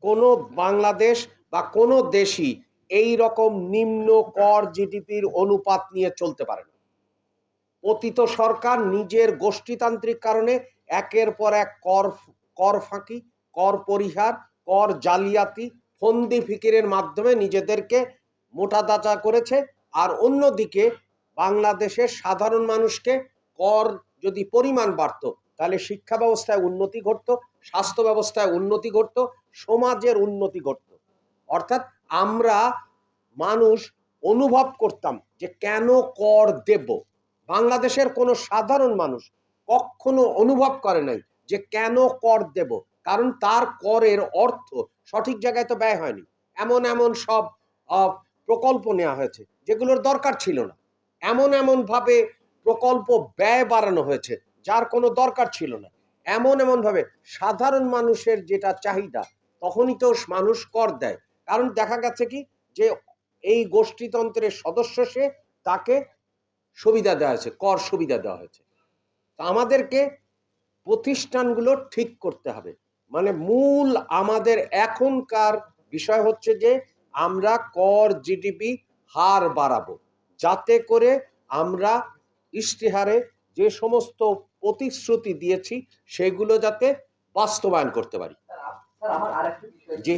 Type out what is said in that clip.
কোনো বাংলাদেশ বা কোনো দেশই এই রকম নিম্ন কর জিডিপির অনুপাত নিয়ে চলতে পারে না। পতিত সরকার নিজের গোষ্ঠীতান্ত্রিক কারণে একের পর এক কর ফাঁকি, কর পরিহার, কর জালিয়াতি, ফন্দি ফিকিরের মাধ্যমে নিজেদেরকে মোটা তাজা করেছে। আর অন্যদিকে বাংলাদেশের সাধারণ মানুষকে কর যদি পরিমাণ বাড়তো তাহলে শিক্ষা ব্যবস্থায় উন্নতি ঘটতো, স্বাস্থ্য ব্যবস্থায় উন্নতি ঘটতো, সমাজের উন্নতি ঘটতো। অর্থাৎ আমরা মানুষ অনুভব করতাম যে কেন কর দেব। বাংলাদেশের কোনো সাধারণ মানুষ কখনো অনুভব করে নাই যে কেন কর দেব, কারণ তার করের অর্থ সঠিক জায়গায় তো ব্যয় হয়নি। এমন এমন সব প্রকল্প নেওয়া হয়েছে যেগুলোর দরকার ছিল না, এমন ভাবে প্রকল্প ব্যয় বাড়ানো হয়েছে যার কোনো দরকার ছিল না, এমন ভাবে সাধারণ মানুষের যেটা চাহিদা তখনই তো মানুষ কর দেয়। কারণ দেখা গেছে কি যে এই গোষ্ঠীতন্ত্রের সদস্য সে, তাকে সুবিধা দেওয়া হয়েছে, কর সুবিধা দেওয়া হয়েছে। তো আমাদেরকে প্রতিষ্ঠানগুলো ঠিক করতে হবে। মানে মূল আমাদের এখনকার বিষয় হচ্ছে যে আমরা কর জিডিপি হার বাড়াবো, যাতে করে আমরা ইশতেহারে যে সমস্ত প্রতিশ্রুতি দিয়েছি সেগুলো যাতে বাস্তবায়ন করতে পারি। জি।